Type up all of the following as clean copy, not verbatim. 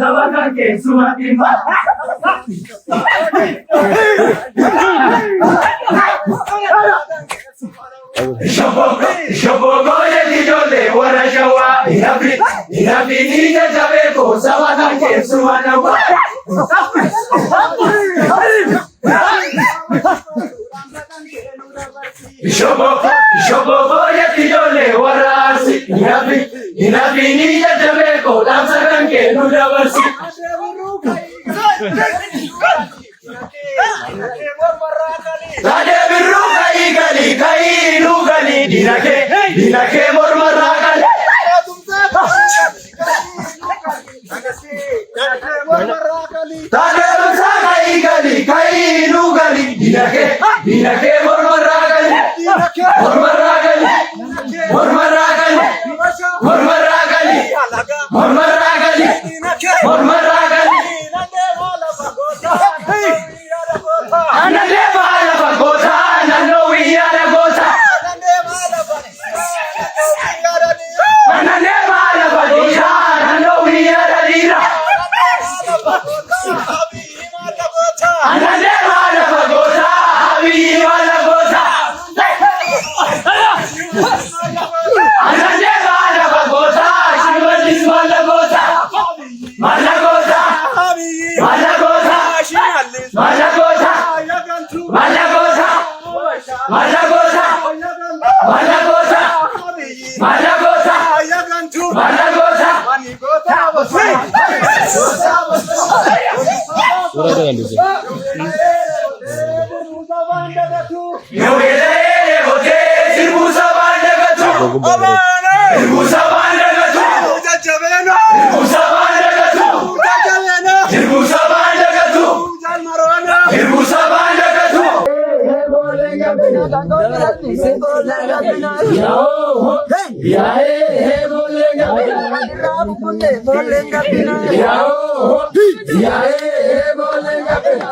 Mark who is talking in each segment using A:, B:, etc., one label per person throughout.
A: Sabakan ke sumatin ba? Shobogo ye dijole wara shawa inabi niya jabe ko sabakan ke sumana ba? Shobogo ye dijole wara si inabi niya jabe ko sabakan ke nudawarsi. Tade biru kai lu gali dinake mormaragali. Tade rusa kai lu gali dinake mormaragali. Anande bala bagota nano wiyara gota. Anande bala bagota nano wiyara dira. Anande bala bagota habi wala gota. Anande bala bagota shivali wala gota. Mala gota mala gota mala gota mala gota mala gota mala gota mala gota mala gota. Yogele hote sirbusa bandagatu sirbusa bandagatu jajabeno sirbusa bandagatu jajabeno sirbusa bandagatu jalmarona sirbusa bandagatu bolenga bina dangola se bolenga bina ya bolenga bina bunde bolenga bina ya bolenga bina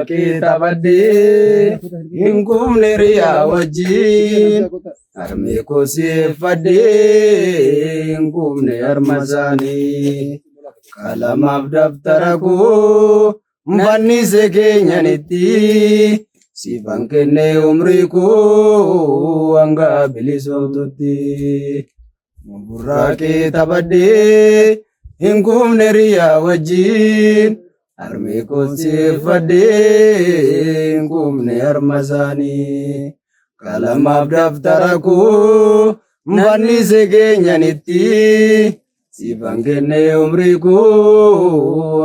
A: Kita bade ingkum neria wajin armi ko sifade ingkum ner mazani kalam daftaraku manni seke nyaniti si bangkene umriku anga bilisaututi mubura kita bade ingkum neria wajin armi ko sifade ngumne armazani kalam daftaraku manni sege nyaniti si bangene umriku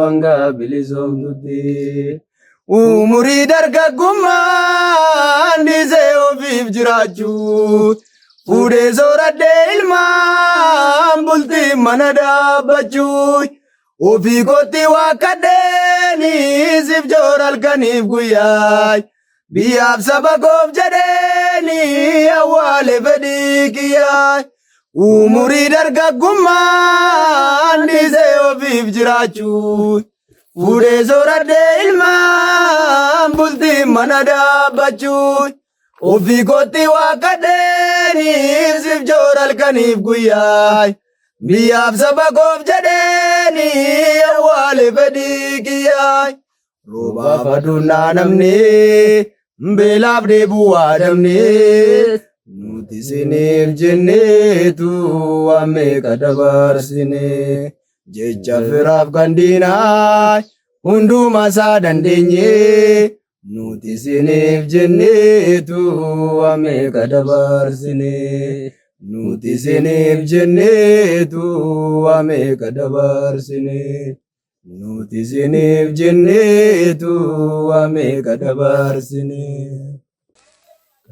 A: anga bilisomtuti umuri dargaggummaa ndise ofiif jiraachuu fuudhee soorradhee ilmaan bultii mana dhaabbachuu
B: ofii kootti waaqadheeni siif jooral kaniif guyyaay biyyaaf saba koof jedheeni awwaale fedhii kiyyaay umurii dargaggummaan dhiisee ofiif jiraachuu fuudhee sooradhee ilmaan bultii mana dhaabbachuu ofii kootti waaqadheeni siif jooral kaniif guyyaay biyyaaf saba koof jedheeni awwaale fedhii kiyyaay roobaaf aduunaa namni beelaaf dheebuu waadamne nuti isiniif jenneetu waan meeqa dabarsine jecha firaaf kan diinaa hundumaa isaa dandeenye nuti isiniif jenneetu waan meeqa dabarsine nuti isiniif jenneetu waan meeqa dabarsine nuti isiniif jenneetu waan meeqa dabarsine.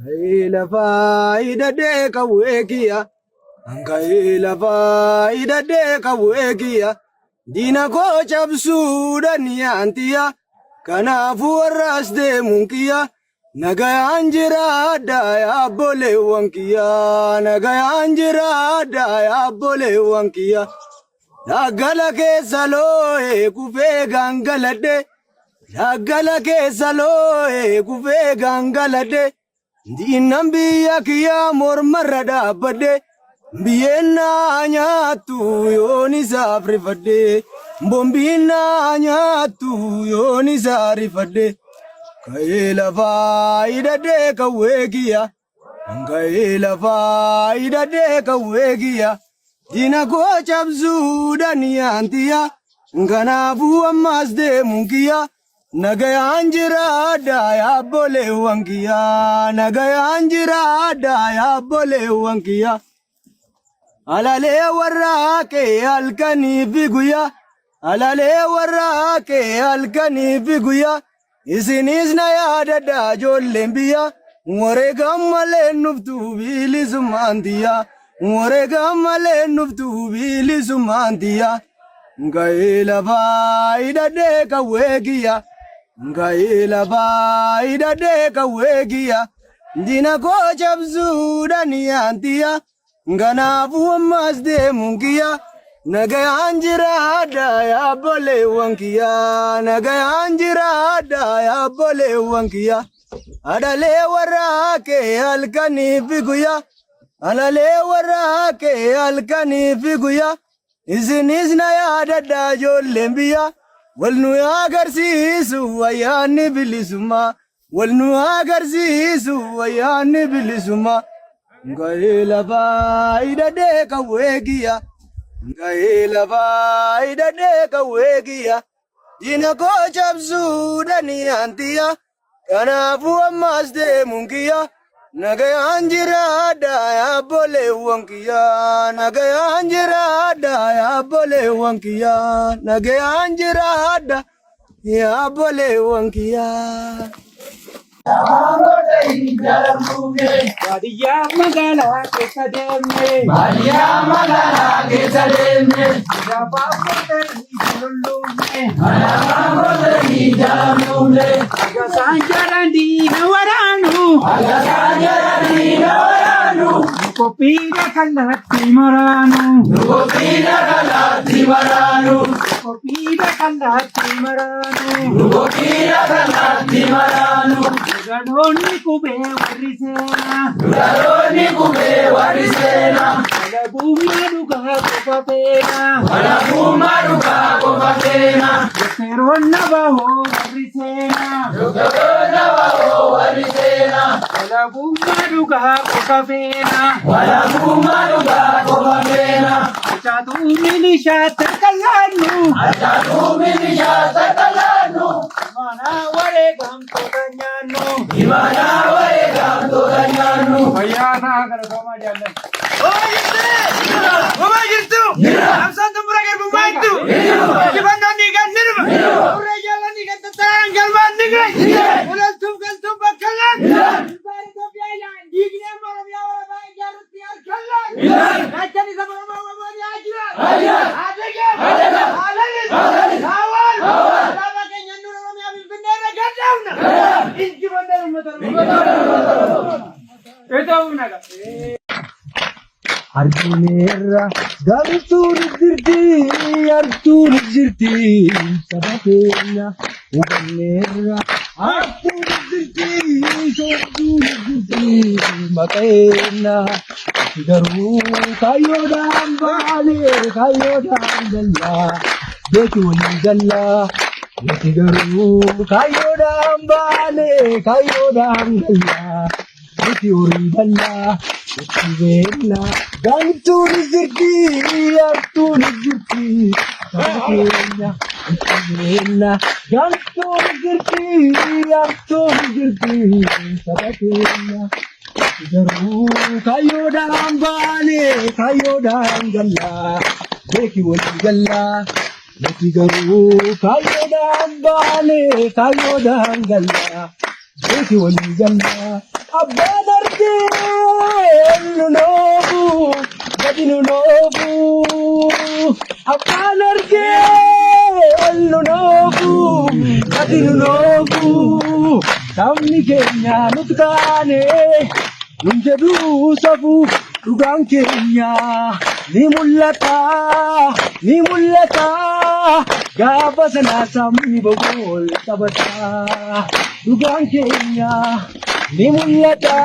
B: Kaila faida de kawekia, kaila faida de kawekia, dina kocha bsuda niantia, kanafu warras de munkia, nagaya anjira daya bole wankia, nagaya anjira daya bole wankia, nagala ke saloe kufe gangalade, nagala ke saloe kufe gangalade. Diinnan biyya kiyyaa mormarra dhaabbadhe biyyeenna nyaattu yoon isaaf rifadhe bombinna nyaattu yoon isaa rifadhe ka'ee lafaa hidhadhee kawwee kiyya ka'ee lafaa hidhadhee kawwee kiyya diina koo cabsuudhaan yaantiyya kanaafuu ammas deemuun kiyya. Nagayaan jiraadha yaa boleewwan kiyyaa nagayaan jiraadha yaa boleewwan kiyyaa alalee warraa kee halkanii fi guyyaa alalee warraa kee halkanii fi guyyaa isinis na yaadadha ijoolleen biyyaa wareegaan malee nuftu bilisummaan tiyyaa wareegaan malee nuftu bilisummaan tiyyaa ga'ee lafaa hidhadhee kawwee kiyyaa. Gaila faida de kawegia dina koo cabsuudhaan yaantiya kanaafuu ammas deemunkiya nagayaan jiraadha yaa boleewwan kiyyaa nagayaan jiraadha yaa boleewwan kiyyaa adalee warraa kee halkanii fi guyyaa alalee warraa kee halkanii fi guyyaa isinis na yaadadha ijoolleen biyyaa. Walnu agarsiisu ayyaanni bilisummaa walnu agarsiisu ayyaanni bilisummaa ga'ee lafaa hidhadhee kawwee kiyya ga'ee lafaa hidhadhee kawwee kiyya diina koo cabsuudhaan yaantiyya kanaafuu ammas deemuun kiyya nagayaan jiraadha yaa boleewwan kiyyaa nagayaan jiraadha yaa boleewwan kiyyaa nagayaan jiraadha yaa boleewwan kiyyaa.
A: Baadiyyaa magaalaa keessa deemne baadiyyaa magaalaa keessa deemne gaafaa kootanii jalolluune gaafaa kootanii jalolluune agasaan jaran diina waraanu agasaan jaran diina waraanu koppiidha kallattii maraanu koppiidha kallattii maraanu koppiidha kallattii maraanu koppiidha kallattii maraanu. Dugaloonni kubee warri seenaa. Dugaloonni kubee warri seenaa. Walabummaa dhugaa qofa feenaa. Walabummaa dhugaa qofa feenaa. Dokteeronna bahoo warri seenaa. Dokteeronna bahoo warri seenaa. Walabummaa dhugaa qofa feenaa. Walabummaa dhugaa qofa feenaa. Achaatuu milishaa takalaannu. Achaatuu milishaa takalaannu. Mana wareegamtoota nyaannu. Imana wareegamtoota nyaannu. Fayyaa ta'aa kana soomaa jaalladhu. Homaa jirtu. Amsaan tumbura garbummaa jirtu. Jibannoon dhiigaan ni dhufa. Urree jaallan dhiigaan tattaraan galmaan ni gahe. Ulaltuuf galtuuf bakka laan. Ilmaan Itoophiyaa ilaan dhiignee Oromiyaa warabaa ijaarutti harkallaan. Gaachan isa Oromoo wamoon yaa jira. Adeegaa. Aalalis.
B: Arjuneerra galtuun jirti saba keenya hubanneerra artuun jirti maqeenna garuu kayyoodhaan baanee kayyoodhaan gallaa beeki waliin gallaa beeki garuu kayyoodhaan baanee kayyoodhaan gallaa beeki horii gallaa beeki beekna galtuun jirti artuun jirti saba keenya hubanneerra galtuun jirti artuun jirti saba keenya garuu kayyoodhaan baanee kayyoodhaan gallaa beeki waliin gallaa beeki garuu kayyoodhaan baanee kayyoodhaan gallaa beeki waliin gallaa abbaan argee nu noobu gadi nu noobu abbaan argee nu noobu gadi nu noobu sabni keenya nuti taanee nun jedhuu safuu dhugaan keenya ni mul'ata gaafa sanaa sabni boqol taphataa dhugaan keenya ni mul'ata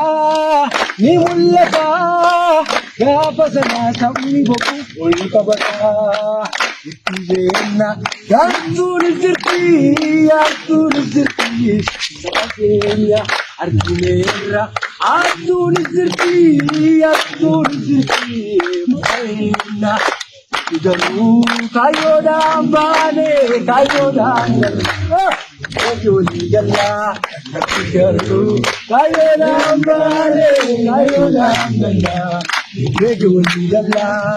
B: gaafa sanaa sabni boqol taphataa itti beekna galtuun jirti saba keenya argineerra artuun jirti maqeenna garuu kayyoodhaan baanee kayyoodhaan gallaa beeki waliin gallaa garuu kayyoodhaan baanee kayyoodhaan gallaa beeki waliin gallaa.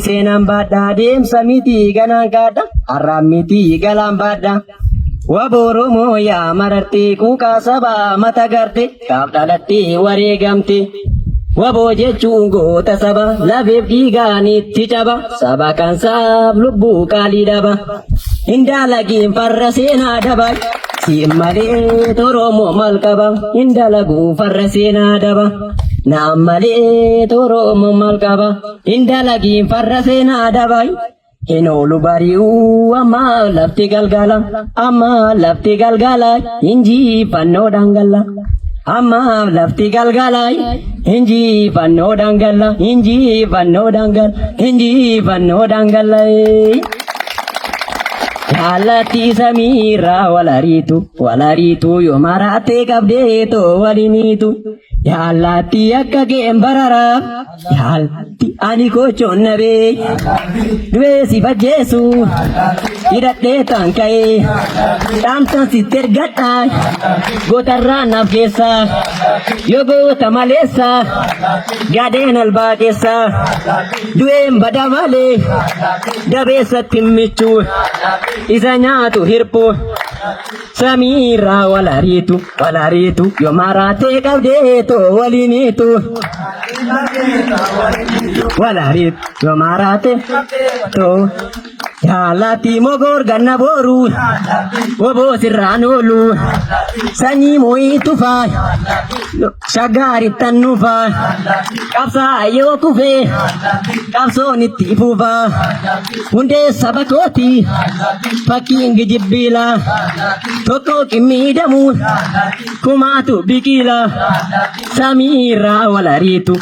C: Seenaan baadhaa deemsa miti ganaan kaadha har'aan miti galaan baadha waboo Oromoo yaa marartee quuqaa sabaa mata garte kaaf dhalattee wareegamte waboo jechuun goota saba lafeef dhiigaanitti caba saba kan saaf lubbuu qaalii dhaba hindalagiin farra seenaa daba siin malee Oromoo maal qaba hindalaguun farra seenaa daba Naam malee Oromoo maal qaba hindalagiin farra seenaa daba hin oolu bari'uu amma lafti galgala injifannoodhaan galla amma lafti galgala injifannoodhaan galla Jaalatti samiirraa walariitu yoo maraatee qabdee too waliniitu Jaalatti akka keen bararaaf jaalatti ani kochoon nabee du'ee si fajjeessu hidhadhee taan ka'ee dhaamsan sitti ergadhaa gootarraa naaf keessaa yoo goota maleessaa gadeen albaa keessaa du'een bada malee dabeessatti michuu isa nyaatu hirpuu samiirraa walariitu yoo maraatee qabdee too waliniitu walariitu yoo maraatee too jaalatti mogoor ganna booru woboo sirraan oolu sanyii moo'ii tufaa shaggaariittan nufaa qabsaa yoo kufee qabsoon itti fufaa hundee saba kooti fakkiin gijibbiila tokko qimmiidhamu kumaatu biqila samiirraa walariitu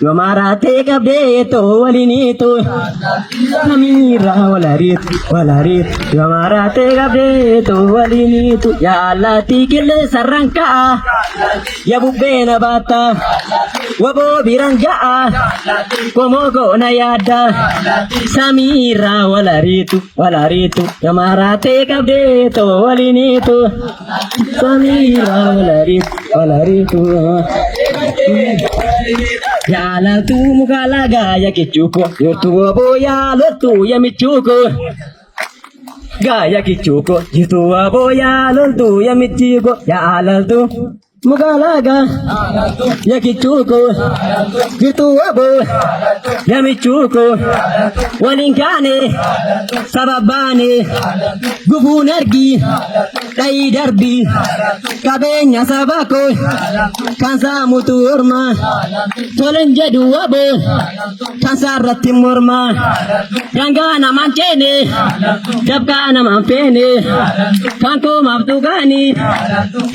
C: yoo maraatee qabdee too waliniitu samiirraa walariitu yoo maraatee qabdee too waliniitu jaalatti qilleensarraan ka'a yaa bubbeena baata waboo biraan ga'a komoo goona yaadda samiirraa walariitu yoo maraatee qabdee too waliniitu samiirraa walariitu jaalatu muka lagaa yakichuko yotu waboo yaalottu yamichuko gaya kichuko jitu waboo yaaloltu yamichuko jaalaltu Mugalaga yakichuko gitu abo yamichuko walinkane sababane gubunargi dai darbi kabenya sabako kansa muturma tolenjedu abo kansa ratimurma gangana manchene dabkana manpene kanko mabtugani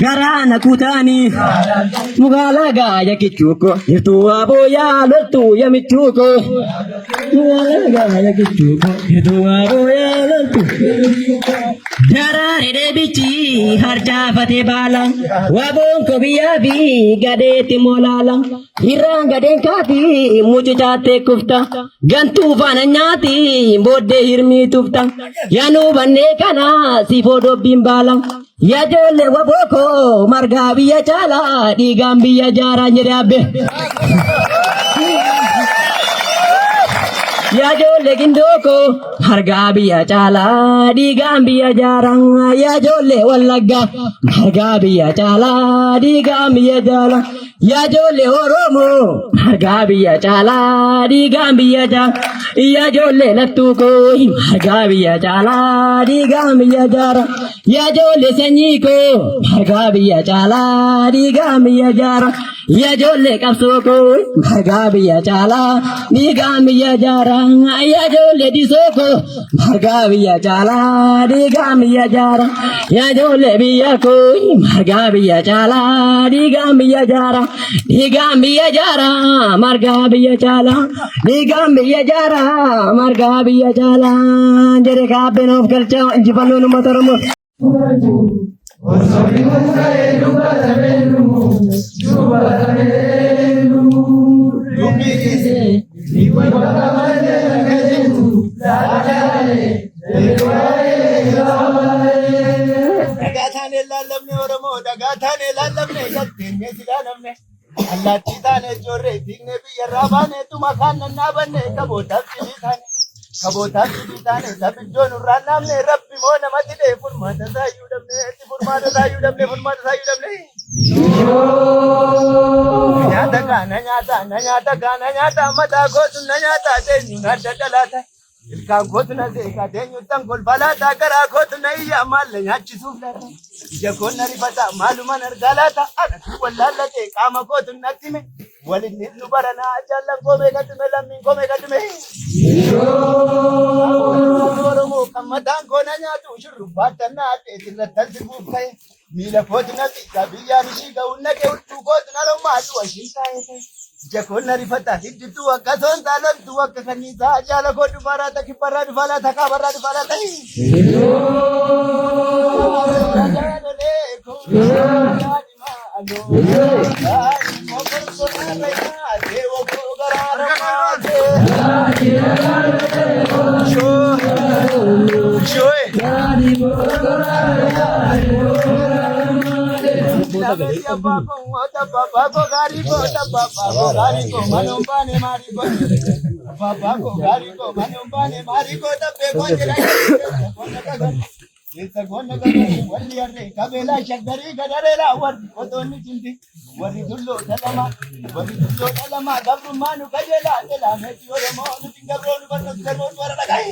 C: garana kutani Mugalaga yakichuko itu abo ya lotu yamichuko Mugalaga yakichuko itu abo ya lotu Darare bichi harja fate balang wabon ko biyabi gade timolalang hirang gade kati muju jate kufta gantu vananyati bodde hirmi tufta yanu banne kana si fodo bimbalang ya jole waboko margabi ya chala di gambia jara nyerabe ya jole gindoko hargabi ya chala di gambia jarang ya jole walaga hargabi ya chala di gambia jala ya jole oromo hargabi ya chala di gambia jala ya jole latuko hargabi ya chala di gambia jara ya jole senyiko hargabi ya chala di gambia jara ya jole kapsoko hargabi ya chala di gambia jara ya jole disoko hargabi ya chala di gambia jara ya jole biyako hargabi ya chala di gambia jara di gambia jara margabi ya chala di gambia jara margabi ya chala jere kabe no kalcha injibalo no mataramu
A: Dagaatane laallamne Oromoo dagaatane laallamne gatteenne silaanamne allaattiitaane ijoorree fiigne biyyarraa baane tuma kaannannaa banne kabootaaf sibiitaane sabiddoon irraan naamne rabbi moo namatti dhee furmaata saayyuu dhabne nyaata kaana nyaata mataa kootu na nyaata teenyu nadda dhalaata ilkaan kootu na seeqa teenyu tan kolfalaata garaa kootu na iyyaa maalle nyaachisuuf laata ija koon na rifata maaluman argaa laata anatu wallaallatee qaama kootu natti hime walinni nu baranaa jaallan koomee gaddume lammiin koomee gaddume Oromoo kan mataan koo na nyaatu shurrubbaattan na adde sirrattan sirbuuf ka'e miila kootu na xiqqaa biyyaan ishii ga'uun naqee huccuu kootu na rommaatu washiin taa'e Jakon na rifata hiddu akka son talan tu akka kanisa jala ko dubara ta kibara dubala ta kabara dubala ta Papa gari ko manompane mari ko tape ko jera Esa gonna walli arre kabela shagari gadarela war kotonni cinti wari dullo talama gabru manu kajela tela meti ore mo nu tingabro nu barno garbo wara lagai